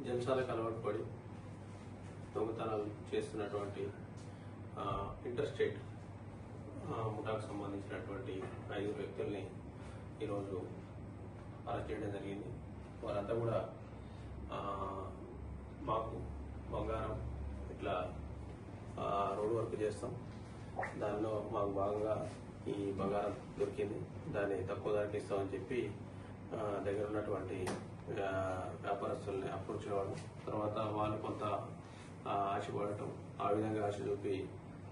జంశాలకు అలవాటు పడి దొంగతనాలు చేస్తున్నటువంటి ఇంటర్ స్టేట్ ముఠాకు సంబంధించినటువంటి 5 వ్యక్తుల్ని ఈరోజు అరెస్ట్ చేయడం జరిగింది. వారంతా కూడా మాకు బంగారం ఇట్లా రోడ్ వర్క్ చేస్తాం, దానిలో మాకు భాగంగా ఈ బంగారం దొరికింది, దాన్ని తక్కువ ధరకి ఇస్తామని చెప్పి దగ్గర ఉన్నటువంటి వ్యాపారస్తుల్ని అప్రోచ్ అవ్వడం, తర్వాత వాళ్ళు కొంత ఆశపడటం, ఆ విధంగా ఆశ చూపి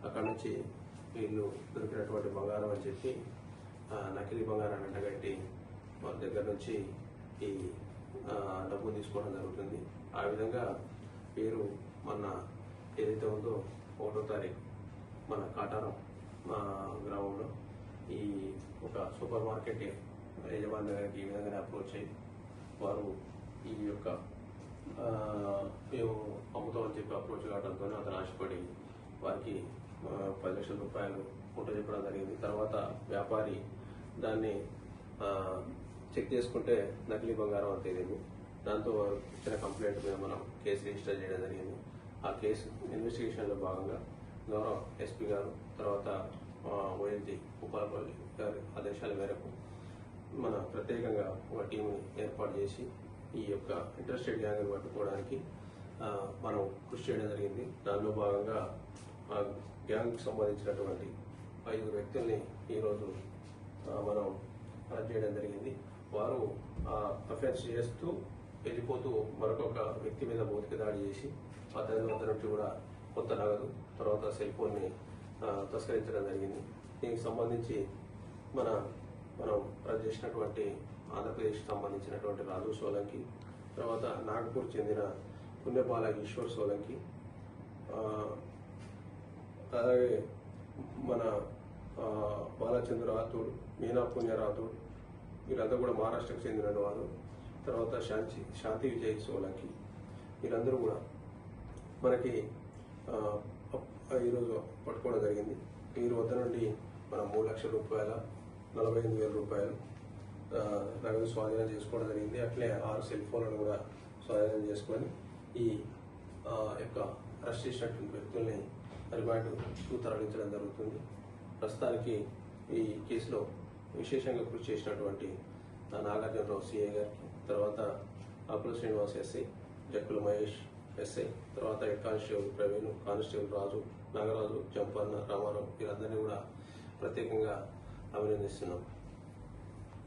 అక్కడ నుంచి వీళ్ళు దొరికినటువంటి బంగారం అని చెప్పి నకిలీ బంగారాన్ని అంటగట్టి వాళ్ళ దగ్గర నుంచి ఈ డబ్బు తీసుకోవడం జరుగుతుంది. ఆ విధంగా పేరు మన ఏదైతే ఉందో 1వ తారీఖు మన కాటారం గ్రామంలో ఈ ఒక సూపర్ మార్కెట్ యజమాని దగ్గరికి ఈ విధంగానే అప్రోచ్ అయ్యి వారు ఈ యొక్క మేము అమ్ముతామని చెప్పి అప్రోచ్ కావడంతో అతను ఆశపడి వారికి 10 లక్షల రూపాయలు ముట్ట చెప్పడం జరిగింది. తర్వాత వ్యాపారి దాన్ని చెక్ చేసుకుంటే నకిలీ బంగారం అని తేలింది. దాంతో ఇచ్చిన కంప్లైంట్ మీద మనం కేసు రిజిస్టర్ చేయడం జరిగింది. ఆ కేసు ఇన్వెస్టిగేషన్లో భాగంగా గౌరవ ఎస్పీ గారు, తర్వాత ఓఎల్జీ ఉపాలపల్లి గారి ఆదేశాల మేరకు మన ప్రత్యేకంగా ఒక టీంని ఏర్పాటు చేసి ఈ యొక్క ఇంటర్ స్టేట్ గ్యాంగ్ని పట్టుకోవడానికి మనం కృషి చేయడం జరిగింది. దానిలో భాగంగా ఆ గ్యాంగ్కి సంబంధించినటువంటి 5 వ్యక్తుల్ని ఈరోజు మనం అరెస్ట్ చేయడం జరిగింది. వారు అఫెన్స్ చేస్తూ వెళ్ళిపోతూ మరొక వ్యక్తి మీద భౌతిక దాడి చేసి అతని వద్ద నుంచి కూడా కొంత నగదు, తర్వాత సెల్ ఫోన్ని తస్కరించడం జరిగింది. దీనికి సంబంధించి మనం అరెస్ట్ చేసినటువంటి ఆంధ్రప్రదేశ్కి సంబంధించినటువంటి రాజు సోలంకి, తర్వాత నాగపూర్ చెందిన పుణ్యపాల ఈశ్వర్ సోలంకి, అలాగే మన బాలచంద్ర రాథోడ్, మీనా పుణ్య రాథోడ్, వీరందరూ కూడా మహారాష్ట్రకు చెందిన వారు. తర్వాత శాంతి విజయ్ సోలంకి, వీరందరూ కూడా మనకి ఈరోజు పట్టుకోవడం జరిగింది. వీరి వద్ద నుండి మనం 3 లక్షల రూపాయల 45,000 రూపాయలు నగదు స్వాధీనం చేసుకోవడం జరిగింది. అట్లే 6 సెల్ ఫోన్లను కూడా స్వాధీనం చేసుకొని ఈ యొక్క అరెస్ట్ చేసినటువంటి వ్యక్తుల్ని రిమాండ్కు తరలించడం జరుగుతుంది. ప్రస్తుతానికి ఈ కేసులో విశేషంగా కృషి చేసినటువంటి నాగార్జునరావు సిఐ గారికి, తర్వాత అకుల శ్రీనివాస్ ఎస్ఐ, జక్కుల మహేష్ ఎస్ఐ, తర్వాత హెడ్ కానిస్టేబుల్ ప్రవీణ్, కానిస్టేబుల్ రాజు, నాగరాజు, జంపన్న, రామారావు, వీరందరినీ కూడా ప్రత్యేకంగా అభినందిస్తున్నాం.